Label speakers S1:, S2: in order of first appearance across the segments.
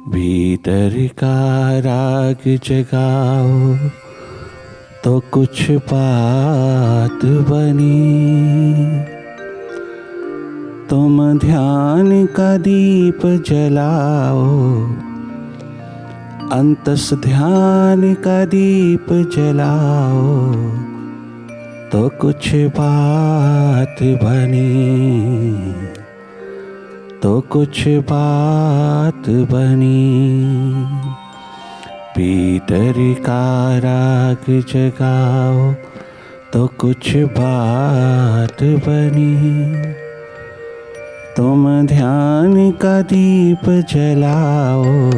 S1: भीतर का राग जगाओ तो कुछ बात बनी। तुम ध्यान का दीप जलाओ, अंतस ध्यान का दीप जलाओ तो कुछ बात बनी, तो कुछ बात बनी। भीतर का राग जगाओ तो कुछ बात बनी। तुम ध्यान का दीप जलाओ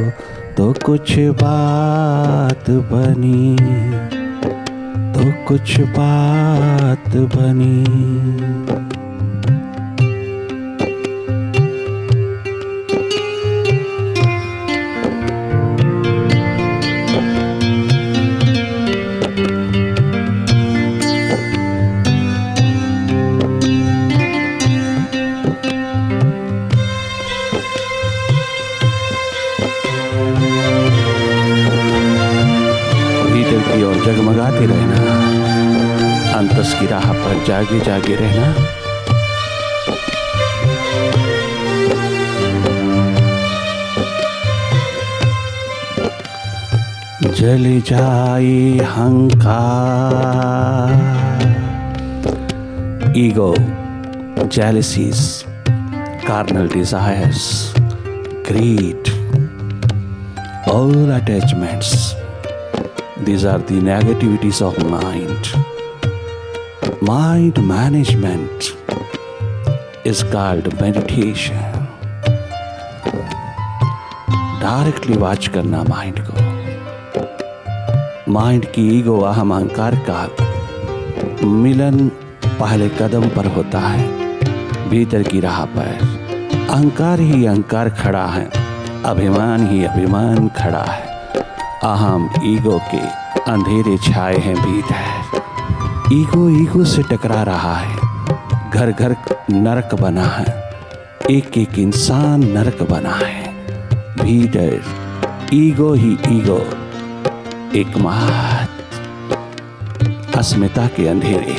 S1: तो कुछ बात बनी, तो कुछ बात बनी। भीतर की ओर जगमगाते रहना, अंतस की राह पर जागे जागे रहना। जल जाए अहंकार, ego, jealousies, carnal desires, greed, all attachments. These are the negativities of mind. Mind management is called meditation. Directly watch करना माइंड को। माइंड की ईगो अहंकार का मिलन पहले कदम पर होता है। भीतर की राह पर अहंकार ही अहंकार खड़ा है, अभिमान ही अभिमान खड़ा है। अहम ईगो के अंधेरे छाए हैं भीतर। ईगो ईगो से टकरा रहा है। घर घर नरक बना है, एक एक इंसान नरक बना है। भीतर ईगो ही ईगो, एकमात्र अस्मिता के अंधेरे।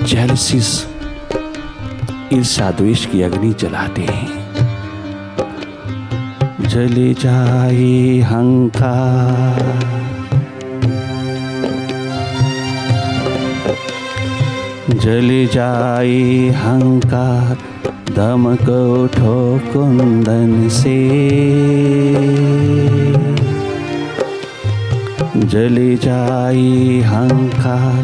S1: जेलसीज ईर्ष्या द्वेष की अग्नि जलाते हैं। जले जाए अहंकार, जले जाए अहंकार, दमक उठो कुंदन से। जले जाए अहंकार,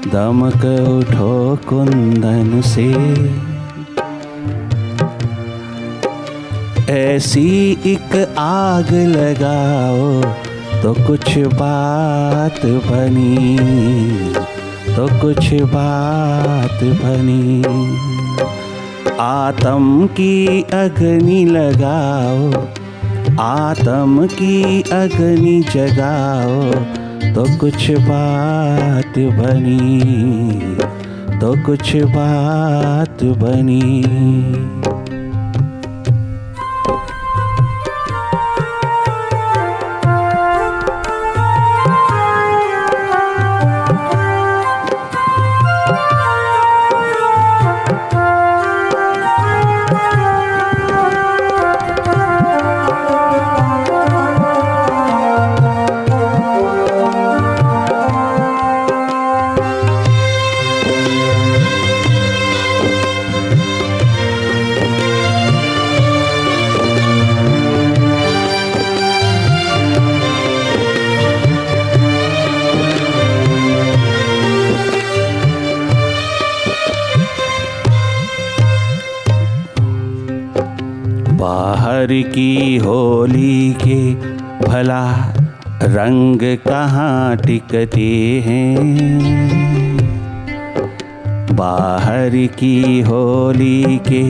S1: दमक उठो कुंदन से। ऐसी एक आग लगाओ तो कुछ बात बनी, तो कुछ बात बनी। आत्म की अग्नि लगाओ, आत्म की अग्नि जगाओ तो कुछ बात बनी, तो कुछ बात बनी। बाहर की होली के भला रंग कहाँ टिकते हैं। बाहर की होली के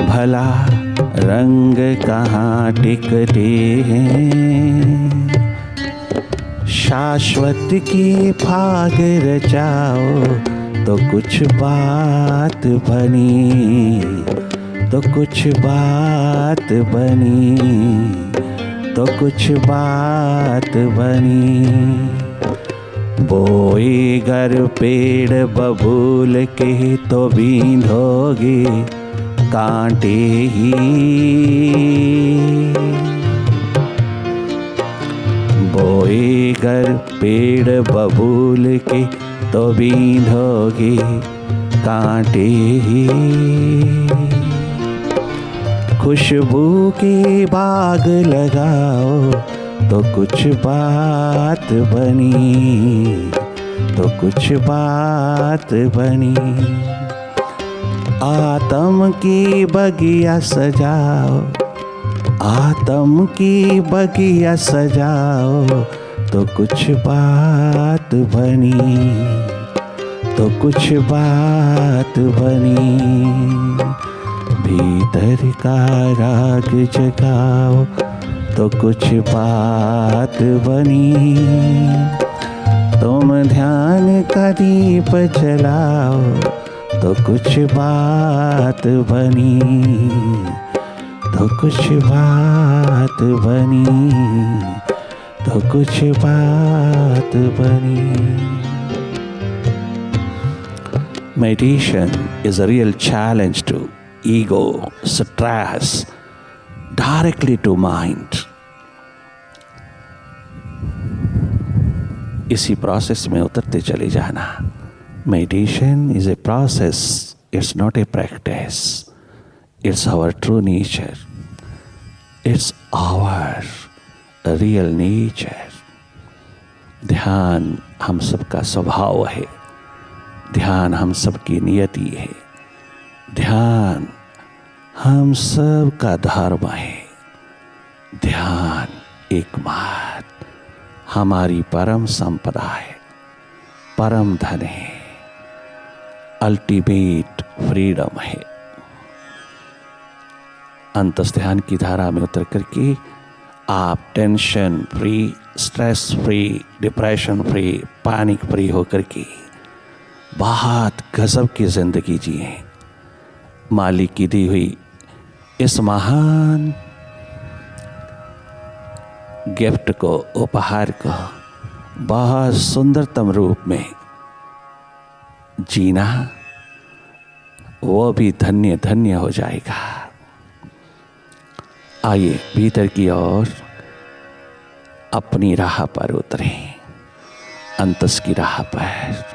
S1: भला रंग कहाँ टिकते हैं। शाश्वत की फाग रचाओ तो कुछ बात बनी, तो कुछ बात बनी, तो कुछ बात बनी। बोए घर पेड़ बबूल के तो बींधोगे कांटे ही। बोए घर पेड़ बबूल के तो बींधोगे कांटे ही। खुशबू के बाग लगाओ तो कुछ बात बनी, तो कुछ बात बनी। आत्म की बगिया सजाओ, आत्म की बगिया सजाओ तो कुछ बात बनी, तो कुछ बात बनी। भीतर का राग जगाओ तो कुछ बात बनी। तुम ध्यान का दीप जलाओ तो कुछ बात बनी, तो कुछ बात बनी, तो कुछ बात बनी। Meditation is a real challenge to ego, stress, directly to mind. इसी प्रोसेस में उतरते चले जाना। Meditation is a process, it's not a practice. It's our true nature. It's our real nature. ध्यान हम सबका स्वभाव है, ध्यान हम सबकी नियति है, ध्यान हम सब का धर्म है। ध्यान एकमात्र हमारी परम संपदा है, परम धन है, अल्टीमेट फ्रीडम है। अंतस ध्यान की धारा में उतर करके आप tension free, stress free, depression free, panic free होकर के बहुत गजब की जिंदगी जिए। मालिक की दी हुई इस महान गिफ्ट को, उपहार को बहुत सुंदरतम रूप में जीना, वो भी धन्य धन्य हो जाएगा। आइए भीतर की ओर अपनी राह पर उतरें, अंतस की राह पर।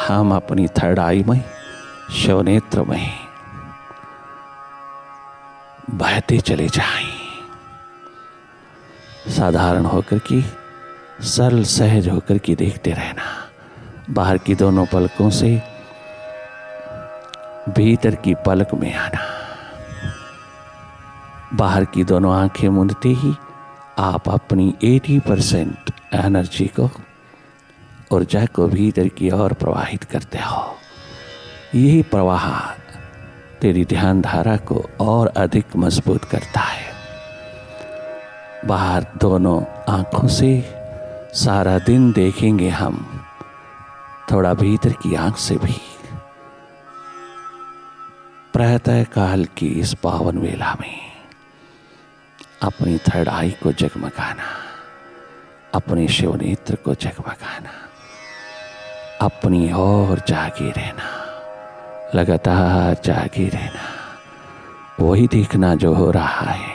S1: हम अपनी थर्ड आई में, शिवनेत्र में बहते चले जाएं। साधारण होकर के, सरल सहज होकर के देखते रहना। बाहर की दोनों पलकों से भीतर की पलक में आना। बाहर की दोनों आंखें मूंदते ही आप अपनी 80% एनर्जी को, ऊर्जा को भीतर की ओर प्रवाहित करते हो। यही प्रवाह तेरी ध्यान धारा को और अधिक मजबूत करता है। बाहर दोनों आंखों से सारा दिन देखेंगे हम, थोड़ा भीतर की आंख से भी। प्रातः काल की इस पावन वेला में अपनी थर्ड आई को जगमगाना, अपने शिव नेत्र को जगमगाना, अपनी ओर जागे रहना, लगातार जागे रहना, वही देखना जो हो रहा है।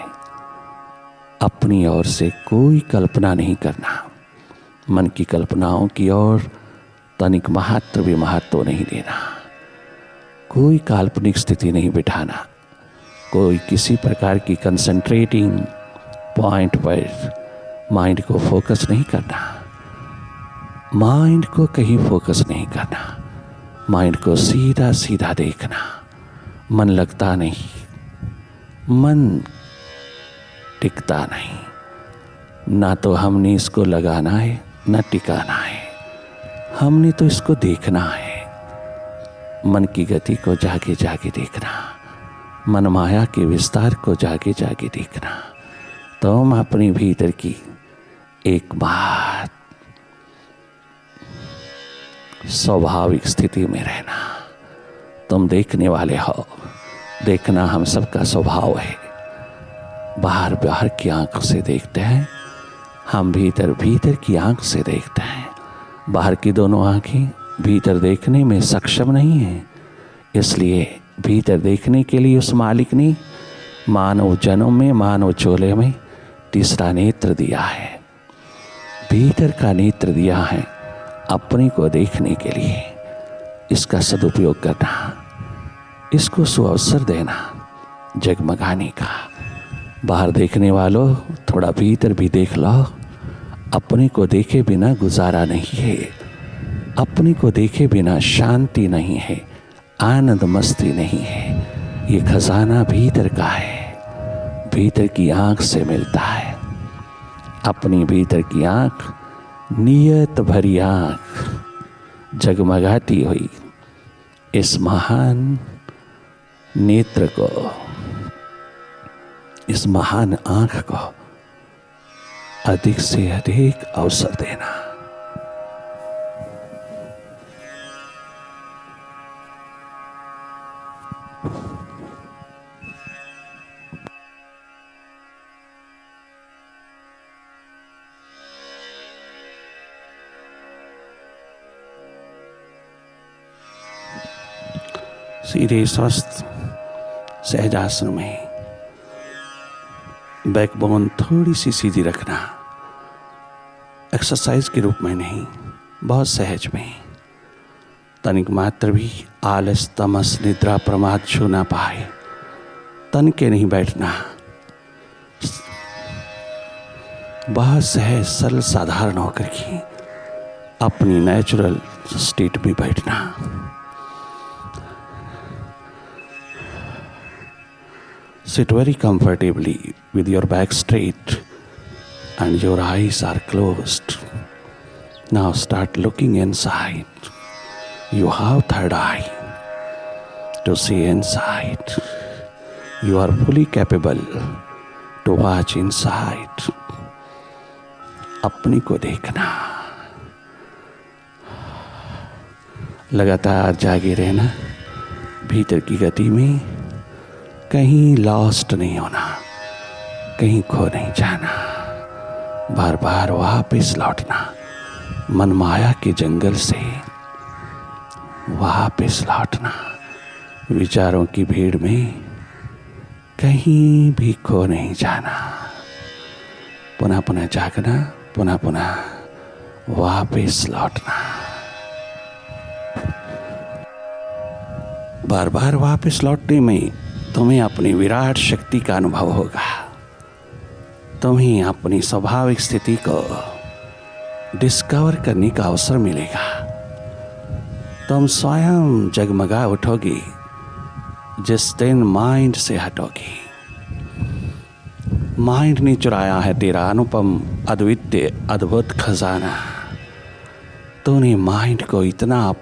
S1: अपनी ओर से कोई कल्पना नहीं करना, मन की कल्पनाओं की ओर तनिक महत्व भी महत्व नहीं देना, कोई काल्पनिक स्थिति नहीं बिठाना, कोई किसी प्रकार की कंसंट्रेटिंग पॉइंट पर माइंड को फोकस नहीं करना, माइंड को कहीं फोकस नहीं करना, माइंड को सीधा सीधा देखना। मन लगता नहीं, मन टिकता नहीं। ना तो हमने इसको लगाना है ना टिकाना है, हमने तो इसको देखना है। मन की गति को जागे जागे देखना, मन माया के विस्तार को जागे जागे देखना। तो हम अपने भीतर की एक बात स्वाभाविक स्थिति में रहना। तुम देखने वाले हो, देखना हम सबका स्वभाव है। बाहर बाहर की आंख से देखते हैं, हम भीतर भीतर की आंख से देखते हैं। बाहर की दोनों आंखें भीतर देखने में सक्षम नहीं हैं, इसलिए भीतर देखने के लिए उस मालिक ने मानव जन्म में, मानव चोले में तीसरा नेत्र दिया है। भीतर का नेत्र दिया है अपने को देखने के लिए। इसका सदुपयोग करना, इसको सुअवसर देना जगमगाने का। बाहर देखने वालों, थोड़ा भीतर भी देख लो। अपने को देखे बिना गुजारा नहीं है, अपने को देखे बिना शांति नहीं है, आनंद मस्ती नहीं है। ये खजाना भीतर का है, भीतर की आंख से मिलता है। अपनी भीतर की आंख, नियत भरी आंख, जगमगाती हुई इस महान नेत्र को, इस महान आंख को अधिक से अधिक अवसर देना। सीधे स्वस्थ सहजासन में बैकबोन थोड़ी सी सीधी रखना, एक्सरसाइज के रूप में नहीं, बहुत सहज में। तनिक मात्र भी आलस, तमस, निद्रा, प्रमाद छू ना पाए, तन के नहीं बैठना। बहुत सहज, सरल, साधारण होकर के अपनी नेचुरल स्टेट में बैठना। Sit very comfortably with your back straight and your eyes are closed. Now start looking inside. You have third eye to see inside. You are fully capable to watch inside. अपनी को देखना, लगातार जागे रहना, भीतर की गति में कहीं लॉस्ट नहीं होना, कहीं खो नहीं जाना, बार बार वापस लौटना, मन माया के जंगल से वापस लौटना, विचारों की भीड़ में कहीं भी खो नहीं जाना, पुनः पुनः जागना, पुनः पुनः वापस लौटना। बार बार वापस लौटने में तुम्हें अपनी विराट शक्ति का अनुभव होगा। तुम्हें अपनी स्वाभाविक स्थिति को डिस्कवर करने का अवसर मिलेगा। तुम स्वयं जगमगा उठोगी जिस दिन माइंड से हटोगी। माइंड ने चुराया है तेरा अनुपम, अद्वितीय, अद्भुत खजाना। तूने माइंड को इतना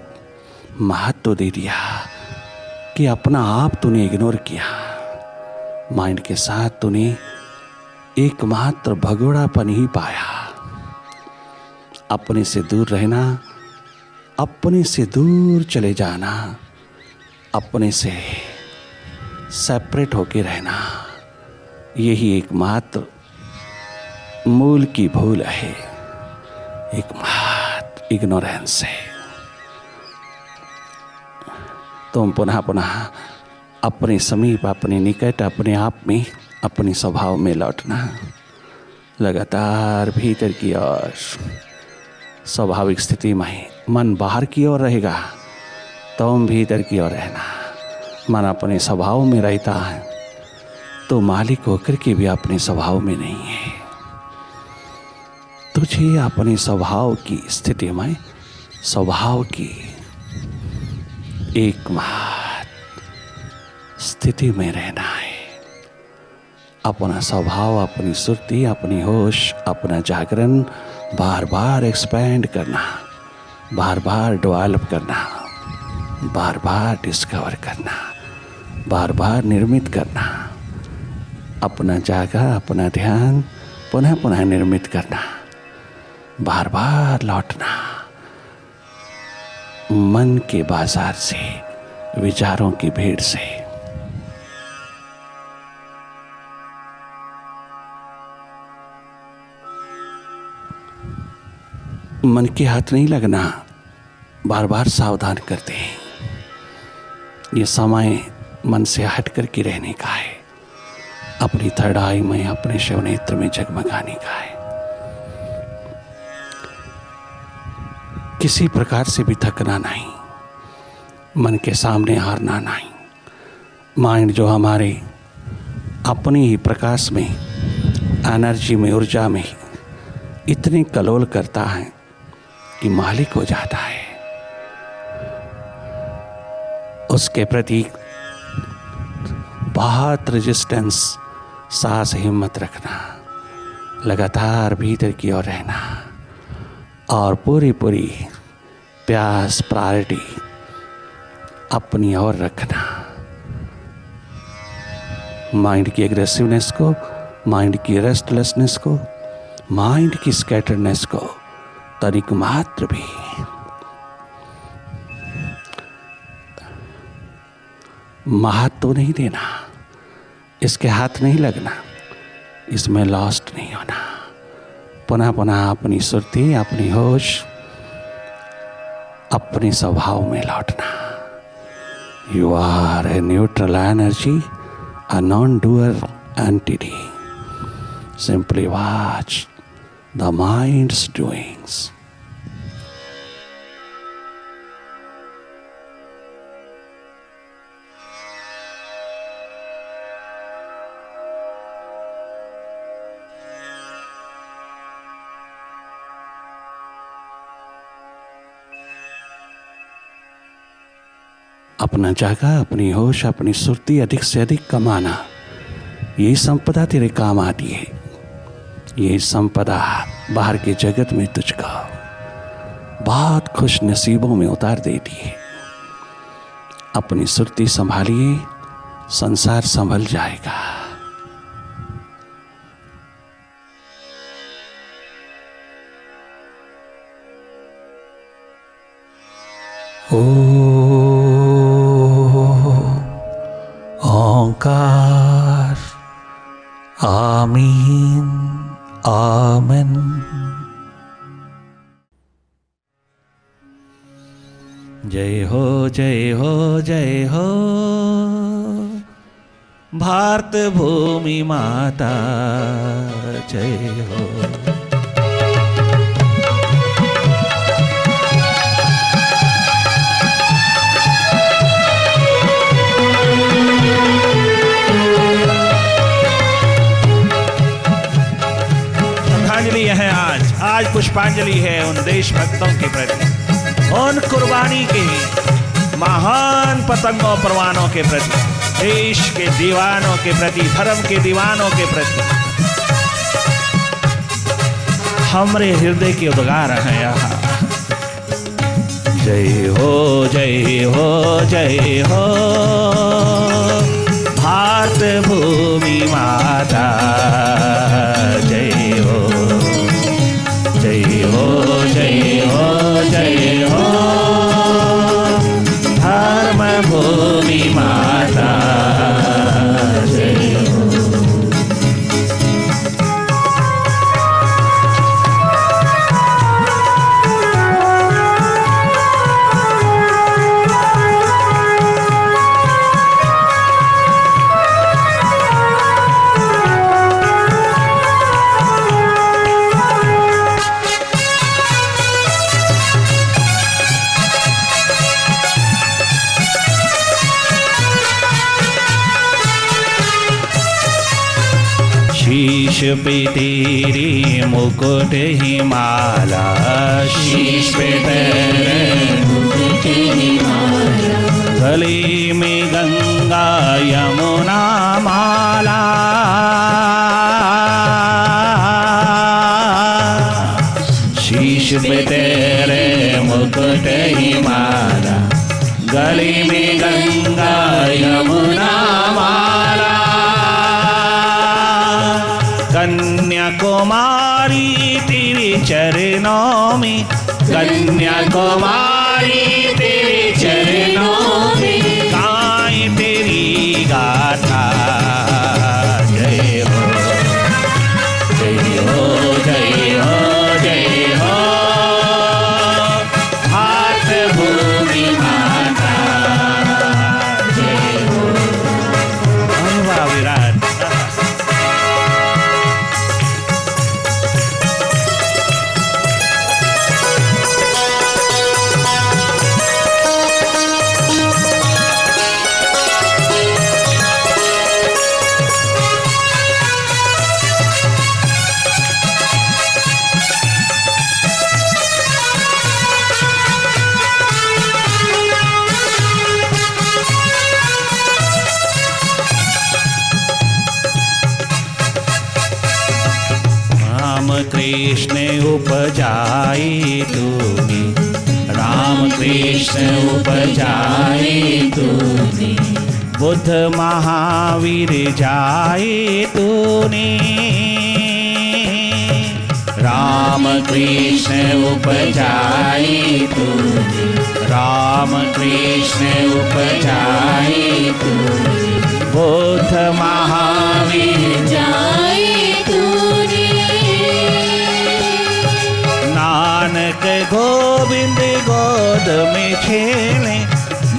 S1: महत्व दे दिया कि अपना आप तूने इग्नोर किया। माइंड के साथ तूने एकमात्र भगोड़ापन ही पाया। अपने से दूर रहना, अपने से दूर चले जाना, अपने से सेपरेट होके रहना, यही एकमात्र मूल की भूल है, एकमात्र इग्नोरेंस है। तुम पुनः पुनः अपने समीप, अपने निकट, अपने आप में, अपने स्वभाव में लौटना। लगातार भीतर की ओर स्वाभाविक स्थिति में, मन बाहर की ओर रहेगा, तुम भीतर की ओर रहना। मन अपने स्वभाव में रहता है तो मालिक होकर के भी अपने स्वभाव में नहीं है। तुझे अपने स्वभाव की स्थिति में, स्वभाव की एकमात्र स्थिति में रहना है। अपना स्वभाव, अपनी सुरती, अपनी होश, अपना जागरण बार बार एक्सपैंड करना, बार बार डेवलप करना, बार बार डिस्कवर करना, बार बार निर्मित करना। अपना जागा, अपना ध्यान पुनः पुनः निर्मित करना, बार बार लौटना। मन के बाजार से, विचारों की भीड़ से मन के हाथ नहीं लगना, बार बार सावधान करते हैं। ये समय मन से हट करके रहने का है, अपनी थर्ड आई में, अपने शिव नेत्र में जगमगाने का है। किसी प्रकार से भी थकना नहीं, मन के सामने हारना नहीं। माइंड जो हमारे अपनी ही प्रकाश में, एनर्जी में, ऊर्जा में इतनी कलोल करता है कि मालिक हो जाता है। उसके प्रति बहुत रेजिस्टेंस, साहस, हिम्मत रखना, लगातार भीतर की ओर रहना और पूरी पूरी प्यास, प्रायोरिटी अपनी ओर रखना। माइंड की एग्रेसिवनेस को, माइंड की रेस्टलेसनेस को, माइंड की स्कैटरनेस को तनिक मात्र भी महत्व नहीं देना, इसके हाथ नहीं लगना, इसमें लॉस्ट नहीं होना। पुनः पुनः अपनी सुरती, अपनी होश, अपने स्वभाव में लौटना। You are a neutral energy, a non-doer entity. Simply watch the mind's doings. अपना जागा, अपनी होश, अपनी सुरती अधिक से अधिक कमाना, ये संपदा तेरे काम आती है। ये संपदा बाहर के जगत में तुझको बहुत खुश नसीबों में उतार देती है। अपनी सुरती संभालिए, संसार संभल जाएगा। ओंकार, आमीन, आमेन। जय हो, जय हो, जय हो भारत भूमि माता, जय हो।
S2: है आज पुष्पांजलि है उन देशभक्तों के प्रति, उन कुर्बानी के महान पतंगों परवानों के प्रति, देश के दीवानों के प्रति, धर्म के दीवानों के प्रति। हमारे हृदय के उद्गार हैं यहाँ। जय हो, जय हो, जय हो भारत भूमि माता, जय हो, जय हो, जय हो, जय हो धर्म भूमि माता, जय हो। शीश पे तेरे मुकुट ही माला, शीश पे तेरे मुकुट ही माला, गले में गंगा यमुना माला, शीश पे तेरे मुकुट ही माला, गले में गंगा यमुना माला। कन्याकुमारी तेरे चरणों में, कन्याकुमारी तेरे चरणों में, गाएं तेरी गाथा, कृष्ण उपजाए तूने, राम कृष्ण उपजाए तूने, बुद्ध महावीर जाए तूने, राम कृष्ण उपजाए तूने, राम कृष्ण उपजाए तूने, बुद्ध महावीर
S3: जाए तूने।
S2: नानक गोविंद गोद में खेले,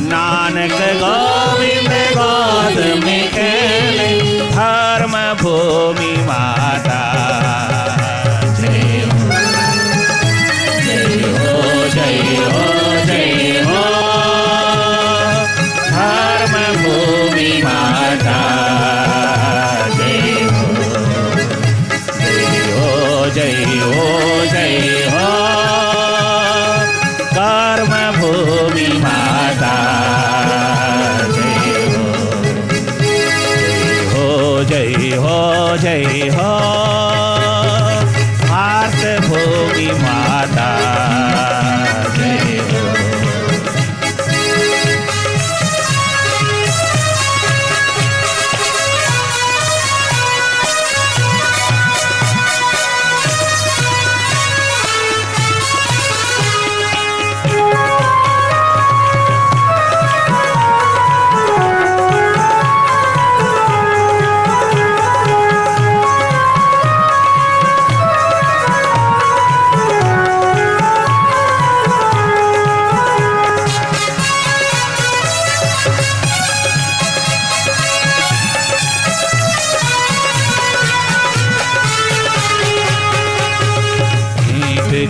S2: नानक गोविंद गोद में खेले, धर्म भूमि माता जय हो, जय हो, जय हो, जय हो, धर्म भूमि माता जय हो, जय हो, जय हो, जय हो, कर्म भूमि माता जय हो, जय हो, जय हो, भारत भूमि माता जय हो।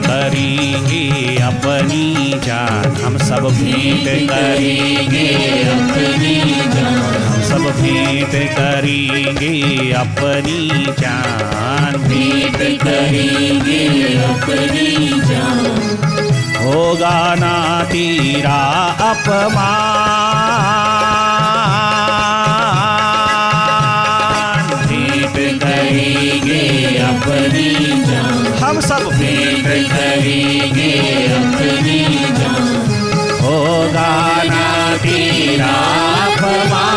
S2: करेंगे अपनी जान, हम सब भेंट करेंगे अपनी जान, हम सब भेंट करेंगे अपनी जान, भेंट करेंगे अपनी जान, होगा ना तेरा अपमान, भेंट करेंगे अपनी जान, हम सब भेंट करेंगे अपनी जान, होगा ना तेरा अपमान,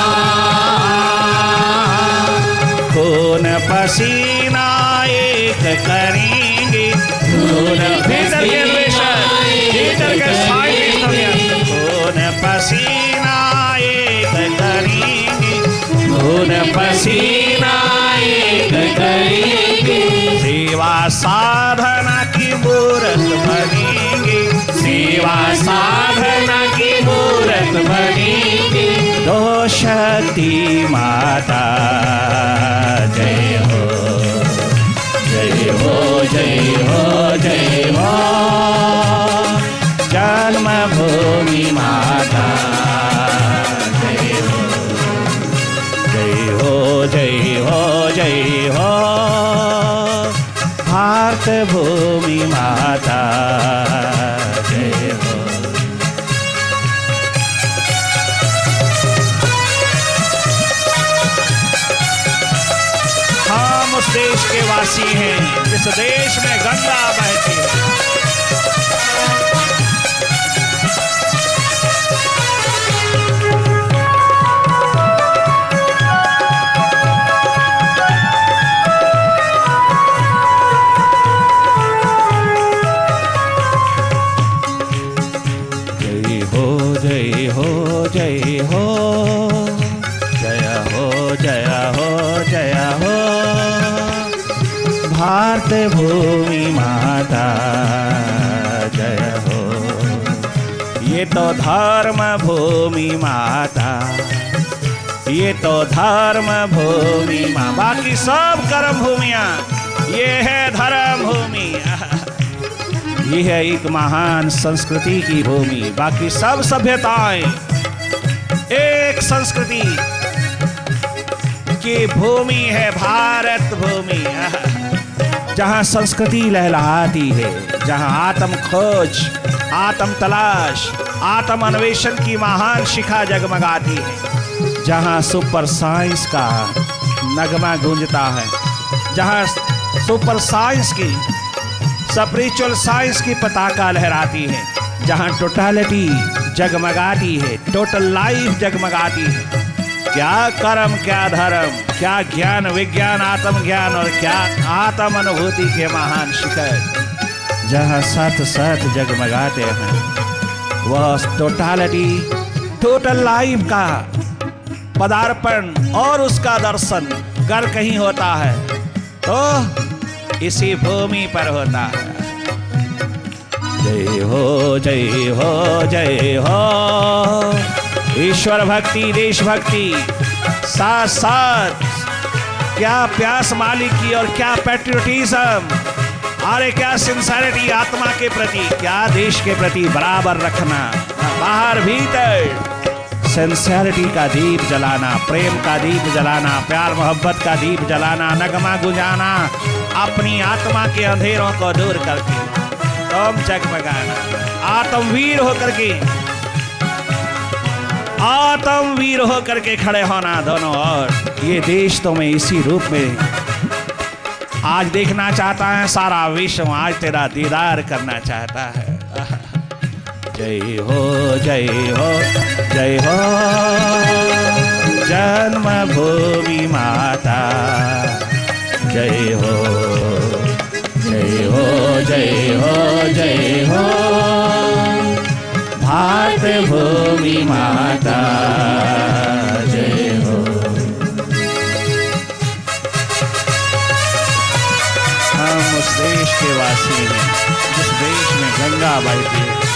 S2: खून पसीना एक करेंगे, खून भीतर के भीतर के खून पसीना एक करेंगे, खून पसीना एक करेंगे, सेवा साधना की मूरत बनेंगे, सेवा साधना की मूरत बनेंगे, दो शक्ति माता जय हो, जय हो, जय हो, जय हो, जन्मभूमि माता जय हो, जय हो, जय हो, जय हो, भारत भूमि माता जय हो। हम उस देश के वासी हैं जिस देश में गंगा बहती है, जय हो, जय हो, जय हो, जय हो, जय हो, भारत भूमि माता जय हो, ये तो धर्म भूमि माता, ये तो धर्म भूमि माँ, बाकी सब कर्म भूमियाँ, ये है धर्म भूमि, ये है एक महान संस्कृति की भूमि, बाकी सब सभ्यताएं एक संस्कृति की भूमि है भारत भूमि, जहां संस्कृति लहलहाती है, जहां आत्म खोज, आत्म तलाश, आत्म अन्वेषण की महान शिखा जगमगाती है, जहां सुपर साइंस का नगमा गूंजता है, जहां सुपर साइंस की स्पिरिचुअल साइंस की पताका लहराती है, जहां टोटलिटी जगमगाती है, टोटल लाइफ जगमगाती है। क्या कर्म, क्या धर्म, क्या ज्ञान विज्ञान, आत्मज्ञान और क्या आत्म अनुभूति के महान शिखर जहां सत सत जगमगाते हैं। वह टोटलिटी, टोटल लाइफ का पदार्पण और उसका दर्शन कर कहीं होता है तो इसी भूमि पर होता है। जय हो जय हो जय हो। ईश्वर भक्ति, देशभक्ति, साथ साथ क्या प्यास मालिक की और क्या पैट्रियोटिज्म, अरे क्या सिंसियरिटी आत्मा के प्रति, क्या देश के प्रति बराबर रखना, बाहर भीतर सिंसियरिटी का दीप जलाना, प्रेम का दीप जलाना, प्यार मोहब्बत का दीप जलाना, नगमा गुंजाना, अपनी आत्मा के अंधेरों को दूर करके तुम जगमगाना, आत्मवीर होकर के, आत्मवीर होकर के खड़े होना दोनों। और ये देश तुम्हें इसी रूप में आज देखना चाहता है, सारा विश्व आज तेरा दीदार करना चाहता है। जय हो जय हो जय हो जन्मभूमि माता, जय हो जय हो जय हो जय हो भारत भूमि माता, जय हो। हम उस देश के वासी हैं जिस देश में गंगा बहती है,